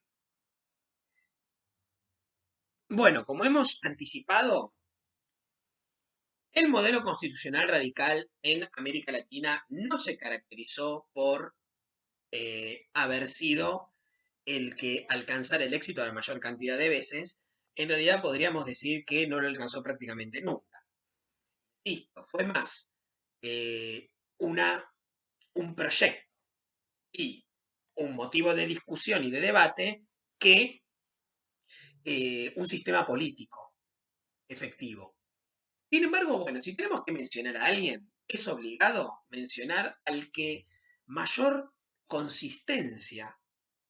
bueno, como hemos anticipado, el modelo constitucional radical en América Latina no se caracterizó por haber sido el que alcanzara el éxito la mayor cantidad de veces. En realidad podríamos decir que no lo alcanzó prácticamente nunca. Listo, fue más eh, una, un proyecto y un motivo de discusión y de debate que un sistema político efectivo. Sin embargo, bueno, si tenemos que mencionar a alguien, es obligado mencionar al que mayor consistencia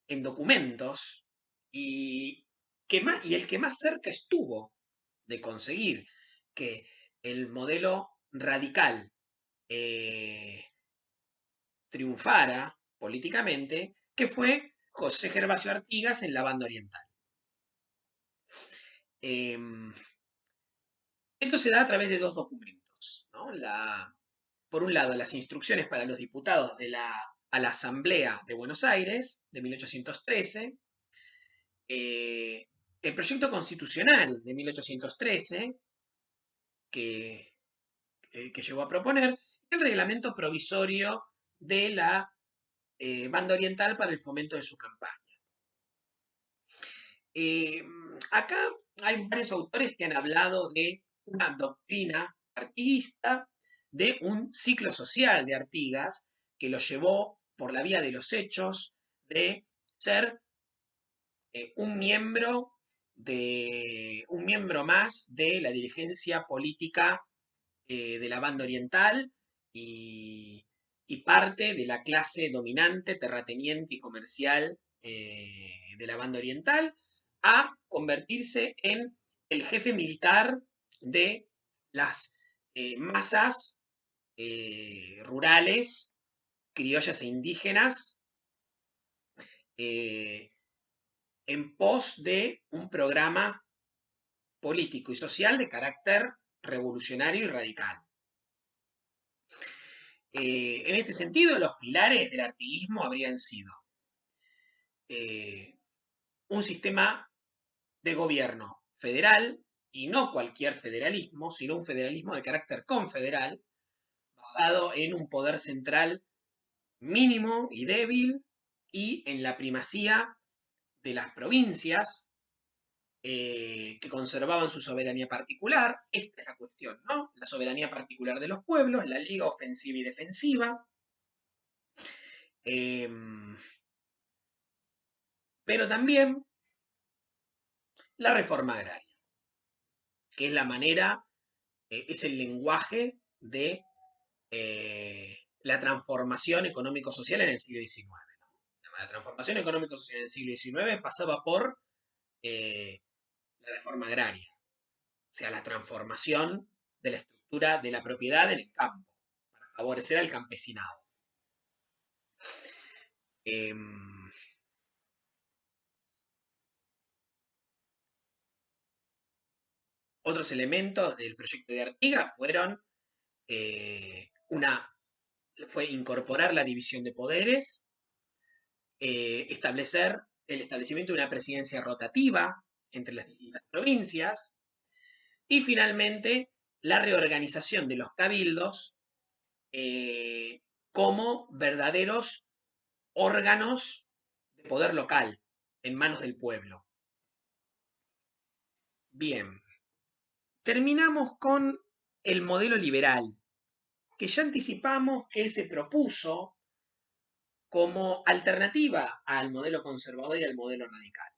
en documentos y, y el que más cerca estuvo de conseguir que el modelo radical eh, triunfara políticamente, que fue José Gervasio Artigas en la banda oriental. Em, Esto se da a través de dos documentos, ¿no? Por un lado, las instrucciones para los diputados a la Asamblea de Buenos Aires de 1813, eh, el proyecto constitucional de 1813 que, que llegó a proponer, el reglamento provisorio de la Banda Oriental para el fomento de su campaña. Eh, Acá hay varios autores que han hablado de una doctrina artiguista, de un ciclo social de Artigas que lo llevó por la vía de los hechos de ser un miembro más de la dirigencia política de la banda oriental y, y parte de la clase dominante, terrateniente y comercial de la banda oriental, a convertirse en el jefe militar de las masas rurales, criollas e indígenas, eh, en pos de un programa político y social de carácter revolucionario y radical. En este sentido, los pilares del artiguismo habrían sido eh, un sistema de gobierno federal, y no cualquier federalismo, sino un federalismo de carácter confederal, basado en un poder central mínimo y débil, y en la primacía de las provincias que conservaban su soberanía particular. Esta es la cuestión, ¿no? La soberanía particular de los pueblos, la liga ofensiva y defensiva. Eh, pero también la reforma agraria, que es la manera, es el lenguaje de la transformación económico-social en el siglo XIX. ¿No? La transformación económico-social en el siglo XIX pasaba por eh, la reforma agraria, o sea, la transformación de la estructura de la propiedad en el campo, para favorecer al campesinado. Eh, Otros elementos del proyecto de Artigas fueron fue incorporar la división de poderes, establecer el establecimiento de una presidencia rotativa entre las distintas provincias y finalmente la reorganización de los cabildos como verdaderos órganos de poder local en manos del pueblo. Bien, terminamos con el modelo liberal, que ya anticipamos que se propuso como alternativa al modelo conservador y al modelo radical.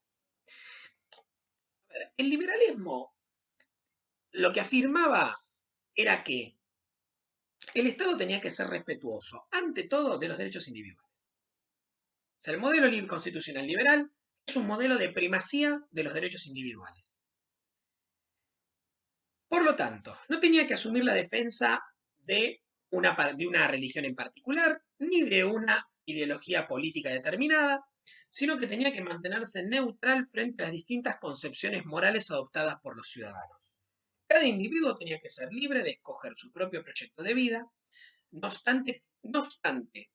El liberalismo lo que afirmaba era que el Estado tenía que ser respetuoso, ante todo, de los derechos individuales. O sea, el modelo constitucional liberal es un modelo de primacía de los derechos individuales. Por lo tanto, no tenía que asumir la defensa de una religión en particular, ni de una ideología política determinada, sino que tenía que mantenerse neutral frente a las distintas concepciones morales adoptadas por los ciudadanos. Cada individuo tenía que ser libre de escoger su propio proyecto de vida, no obstante,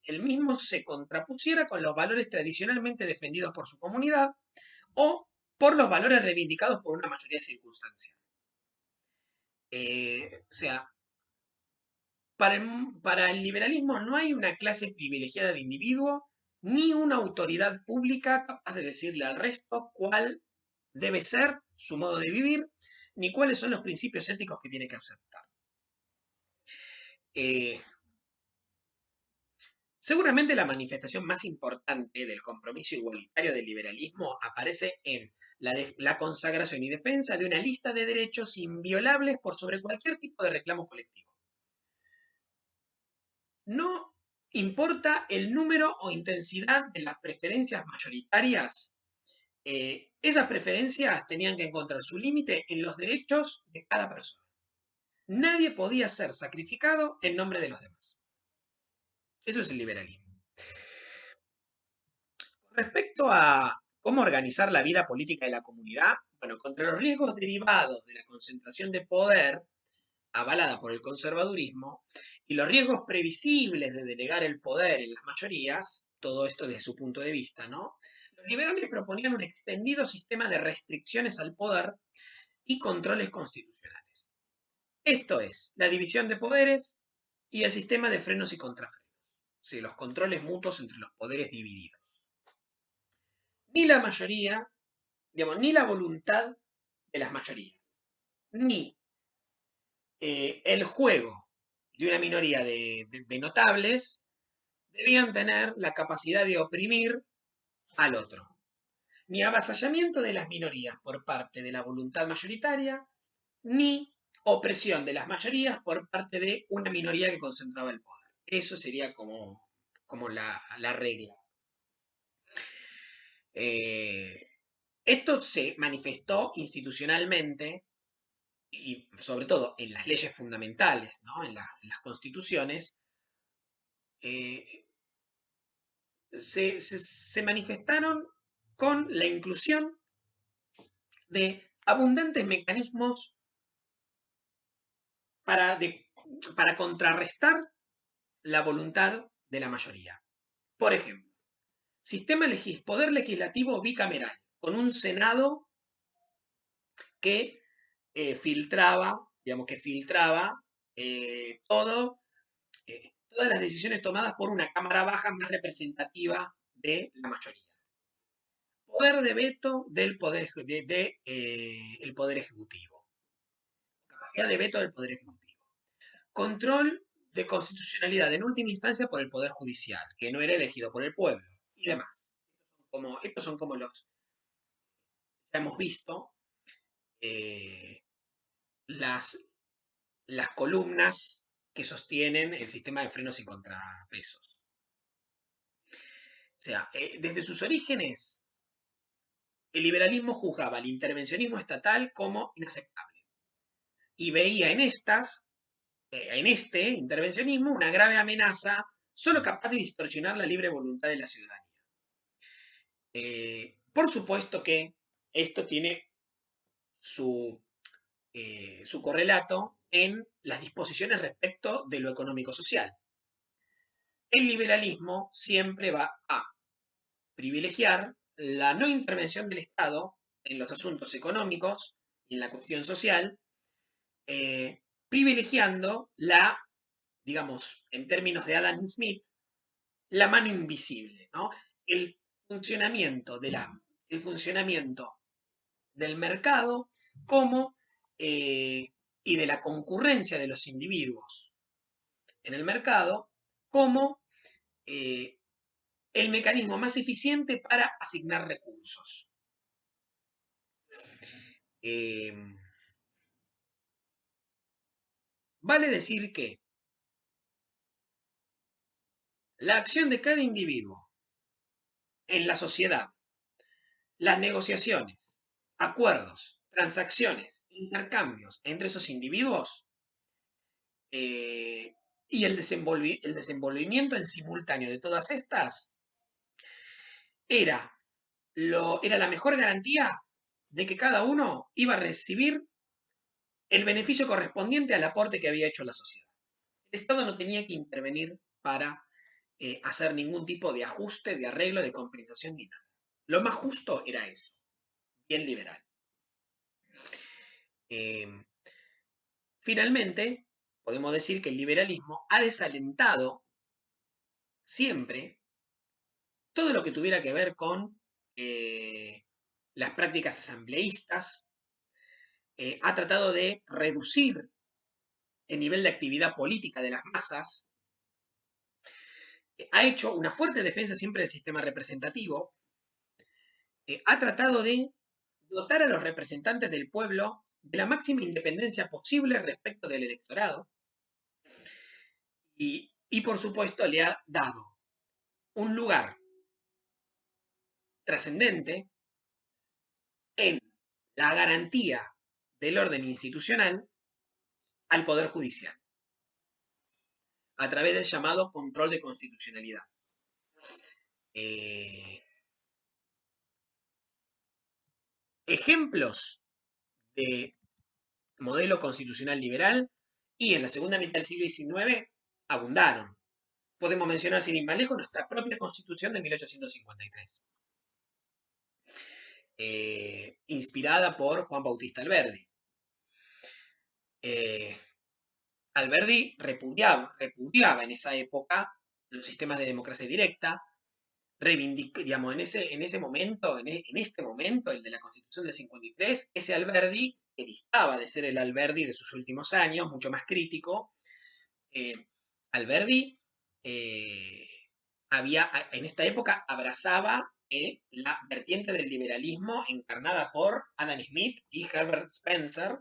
el mismo se contrapusiera con los valores tradicionalmente defendidos por su comunidad o por los valores reivindicados por una mayoría circunstancial. O sea, para el liberalismo no hay una clase privilegiada de individuo ni una autoridad pública capaz de decirle al resto cuál debe ser su modo de vivir, ni cuáles son los principios éticos que tiene que aceptar. Eh, Seguramente la manifestación más importante del compromiso igualitario del liberalismo aparece en la consagración y defensa de una lista de derechos inviolables por sobre cualquier tipo de reclamo colectivo. No importa el número o intensidad de las preferencias mayoritarias esas preferencias tenían que encontrar su límite en los derechos de cada persona. Nadie podía ser sacrificado en nombre de los demás. Eso es el liberalismo. Respecto a cómo organizar la vida política de la comunidad, bueno, contra los riesgos derivados de la concentración de poder, avalada por el conservadurismo, y los riesgos previsibles de delegar el poder en las mayorías, todo esto desde su punto de vista, ¿no? Los liberales proponían un extendido sistema de restricciones al poder y controles constitucionales. Esto es, la división de poderes y el sistema de frenos y contrafrenos, sí, los controles mutuos entre los poderes divididos. Ni la mayoría, digamos, ni la voluntad de las mayorías, ni el juego de una minoría de notables debían tener la capacidad de oprimir al otro, ni avasallamiento de las minorías por parte de la voluntad mayoritaria, ni opresión de las mayorías por parte de una minoría que concentraba el poder. Eso sería como la regla. Eh, Esto se manifestó institucionalmente y sobre todo en las leyes fundamentales, ¿no? En las constituciones, eh, se manifestaron con la inclusión de abundantes mecanismos para, para contrarrestar la voluntad de la mayoría. Por ejemplo, poder legislativo bicameral, con un Senado que filtraba todo, todas las decisiones tomadas por una Cámara Baja más representativa de la mayoría. Poder de veto del el Poder Ejecutivo. Capacidad de veto del Poder Ejecutivo. Control de constitucionalidad en última instancia por el Poder Judicial, que no era elegido por el pueblo, y demás. Estos son como los, ya hemos visto, eh, las, las columnas que sostienen el sistema de frenos y contrapesos. O sea, desde sus orígenes, el liberalismo juzgaba el intervencionismo estatal como inaceptable y veía en este intervencionismo una grave amenaza solo capaz de distorsionar la libre voluntad de la ciudadanía. Por supuesto que esto tiene su, su correlato en las disposiciones respecto de lo económico-social. El liberalismo siempre va a privilegiar la no intervención del Estado en los asuntos económicos y en la cuestión social, privilegiando digamos, en términos de Adam Smith, la mano invisible, ¿no? El funcionamiento, el funcionamiento del mercado como, y de la concurrencia de los individuos en el mercado como eh, el mecanismo más eficiente para asignar recursos. Eh, vale decir que la acción de cada individuo en la sociedad, las negociaciones, acuerdos, transacciones, intercambios entre esos individuos y el desenvolvimiento en simultáneo de todas estas era, era la mejor garantía de que cada uno iba a recibir el beneficio correspondiente al aporte que había hecho la sociedad. El Estado no tenía que intervenir para hacer ningún tipo de ajuste, de arreglo, de compensación ni nada. Lo más justo era eso, bien liberal. Eh, Finalmente, podemos decir que el liberalismo ha desalentado siempre todo lo que tuviera que ver con las prácticas asambleístas, ha tratado de reducir el nivel de actividad política de las masas, ha hecho una fuerte defensa siempre del sistema representativo, ha tratado de dotar a los representantes del pueblo de la máxima independencia posible respecto del electorado y por supuesto le ha dado un lugar trascendente en la garantía del orden institucional al Poder Judicial, a través del llamado control de constitucionalidad. Eh, ejemplos de modelo constitucional liberal y en la segunda mitad del siglo XIX abundaron. Podemos mencionar sin ir más lejos nuestra propia constitución de 1853, inspirada por Juan Bautista Alberdi. Eh, Alberdi repudiaba en esa época los sistemas de democracia directa, digamos, en ese momento, en este momento, el de la Constitución del 53, ese Alberdi, que distaba de ser el Alberdi de sus últimos años, mucho más crítico, eh, Alberdi eh, en esta época abrazaba la vertiente del liberalismo encarnada por Adam Smith y Herbert Spencer,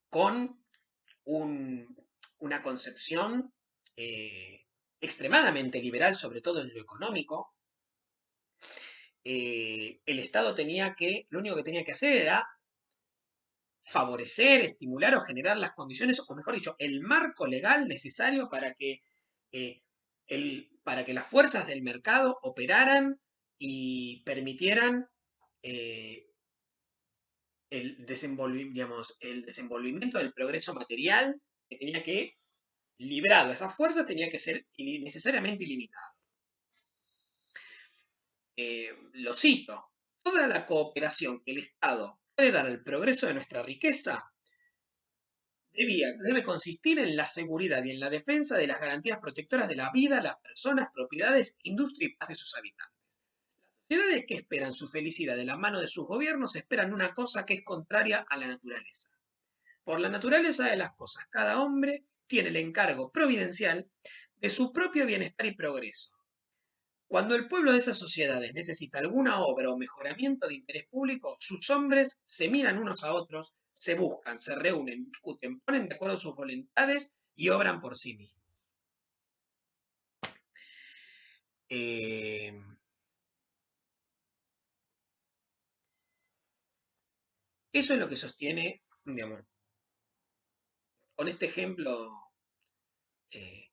con una concepción extremadamente liberal, sobre todo en lo económico. El Estado lo único que tenía que hacer era favorecer, estimular o generar las condiciones, o mejor dicho, el marco legal necesario eh, para que las fuerzas del mercado operaran y permitieran eh, digamos, el desenvolvimiento del progreso material que tenía que, librado a esas fuerzas, tenía que ser necesariamente ilimitado. Lo cito, toda la cooperación que el Estado puede dar al progreso de nuestra riqueza debe consistir en la seguridad y en la defensa de las garantías protectoras de la vida, las personas, propiedades, industria y paz de sus habitantes. Las sociedades que esperan su felicidad de la mano de sus gobiernos esperan una cosa que es contraria a la naturaleza. Por la naturaleza de las cosas, cada hombre tiene el encargo providencial de su propio bienestar y progreso. Cuando el pueblo de esas sociedades necesita alguna obra o mejoramiento de interés público, sus hombres se miran unos a otros, se buscan, se reúnen, discuten, ponen de acuerdo sus voluntades y obran por sí mismos. Eh, Eso es lo que sostiene, digamos, con este ejemplo, eh,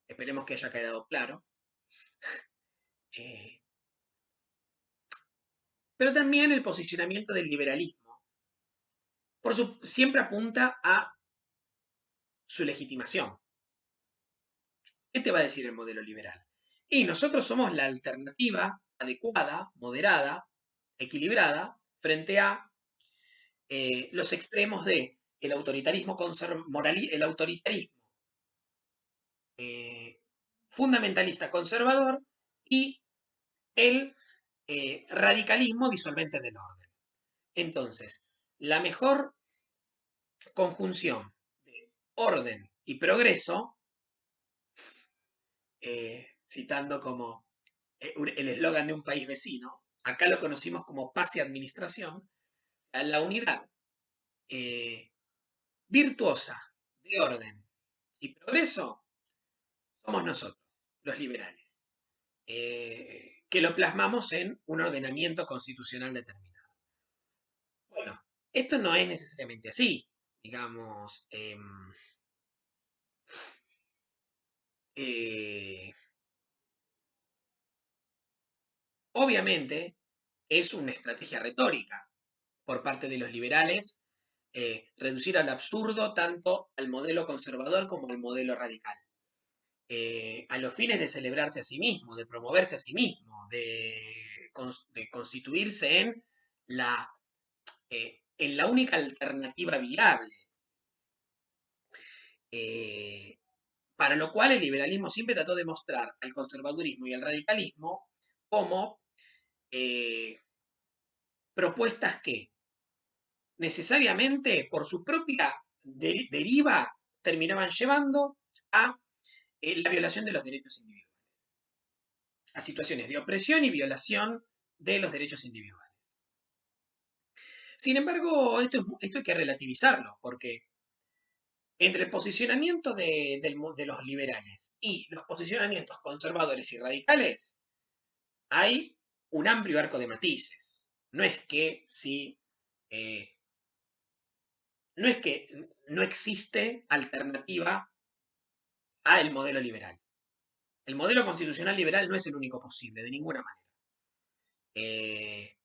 esperemos que haya quedado claro, eh, pero también el posicionamiento del liberalismo siempre apunta a su legitimación. ¿Qué te va a decir el modelo liberal? Y nosotros somos la alternativa adecuada, moderada, equilibrada, frente a los extremos de el autoritarismo, el autoritarismo eh, fundamentalista conservador y el radicalismo disolvente del orden. Entonces, la mejor conjunción de orden y progreso, citando como el eslogan de un país vecino, acá lo conocimos como paz y administración, la unidad virtuosa de orden y progreso somos nosotros, los liberales, que lo plasmamos en un ordenamiento constitucional determinado. Bueno, esto no es necesariamente así, digamos. Eh, Obviamente es una estrategia retórica por parte de los liberales reducir al absurdo tanto al modelo conservador como al modelo radical. A los fines de celebrarse a sí mismo, de promoverse a sí mismo, de constituirse en la única alternativa viable. Eh, para lo cual el liberalismo siempre trató de mostrar al conservadurismo y al radicalismo como eh, propuestas que necesariamente por su propia deriva terminaban llevando a la violación de los derechos individuales, a situaciones de opresión y violación de los derechos individuales. Sin embargo, esto hay que relativizarlo, porque entre el posicionamiento de los liberales y los posicionamientos conservadores y radicales hay un amplio arco de matices. No es que si, eh, no es que no existe alternativa al modelo liberal. El modelo constitucional liberal no es el único posible, de ninguna manera. Eh,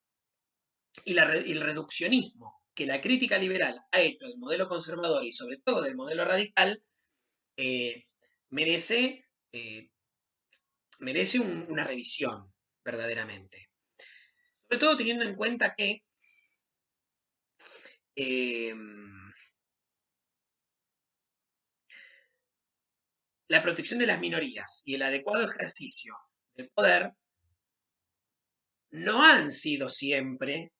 y el reduccionismo que la crítica liberal ha hecho del modelo conservador y sobre todo del modelo radical eh, merece, eh, merece una revisión, verdaderamente. Sobre todo teniendo en cuenta que eh, la protección de las minorías y el adecuado ejercicio del poder no han sido siempre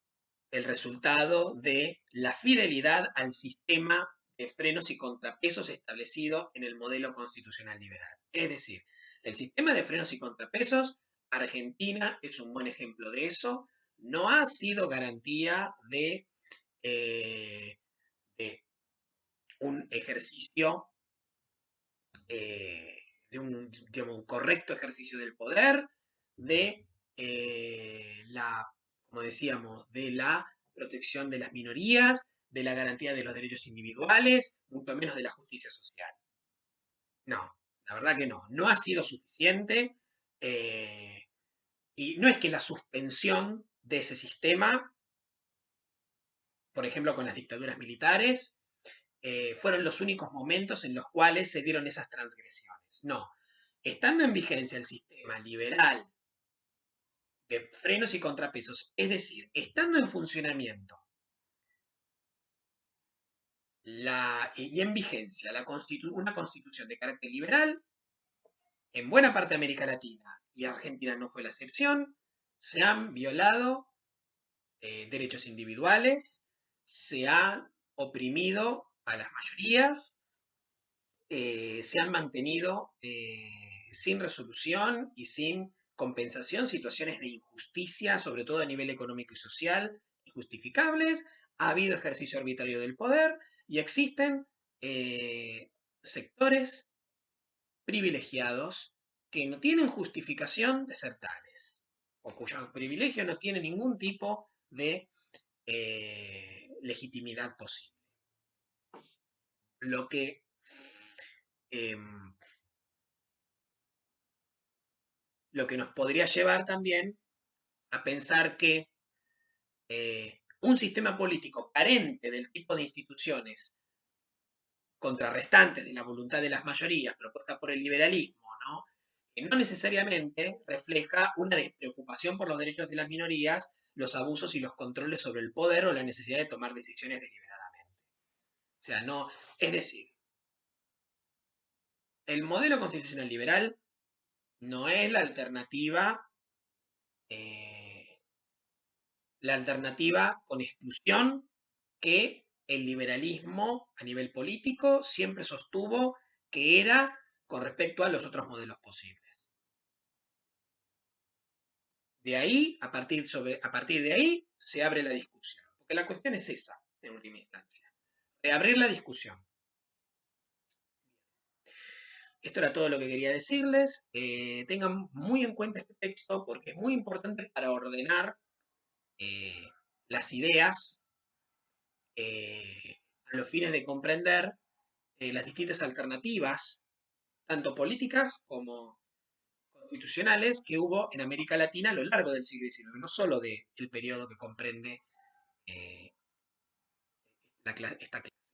el resultado de la fidelidad al sistema de frenos y contrapesos establecido en el modelo constitucional liberal. Es decir, el sistema de frenos y contrapesos, Argentina es un buen ejemplo de eso, no ha sido garantía eh, de un ejercicio, digamos, un correcto ejercicio del poder, de como decíamos, de la protección de las minorías, de la garantía de los derechos individuales, mucho menos de la justicia social. No, la verdad que no. No ha sido suficiente. eh, y no es que la suspensión de ese sistema, por ejemplo, con las dictaduras militares, fueron los únicos momentos en los cuales se dieron esas transgresiones. No. Estando en vigencia el sistema liberal de frenos y contrapesos, es decir, estando en funcionamiento y en vigencia una constitución de carácter liberal, en buena parte de América Latina, y Argentina no fue la excepción, se han violado derechos individuales, se ha oprimido a las mayorías, se han mantenido sin resolución y sin compensación situaciones de injusticia, sobre todo a nivel económico y social, injustificables. Ha habido ejercicio arbitrario del poder y existen sectores privilegiados que no tienen justificación de ser tales, o cuyo privilegio no tiene ningún tipo de legitimidad posible. Lo que eh, lo que nos podría llevar también a pensar que un sistema político carente del tipo de instituciones contrarrestantes de la voluntad de las mayorías propuesta por el liberalismo, ¿no? Que no necesariamente refleja una despreocupación por los derechos de las minorías, los abusos y los controles sobre el poder o la necesidad de tomar decisiones deliberadamente. O sea, no, es decir, el modelo constitucional liberal no es eh, la alternativa con exclusión que el liberalismo a nivel político siempre sostuvo que era con respecto a los otros modelos posibles. De ahí, a partir de ahí, se abre la discusión. Porque la cuestión es esa, en última instancia. Reabrir la discusión. Esto era todo lo que quería decirles. Tengan muy en cuenta este texto porque es muy importante para ordenar eh, las ideas a los fines de comprender las distintas alternativas, tanto políticas como constitucionales, que hubo en América Latina a lo largo del siglo XIX, no solo del periodo que comprende eh, esta clase.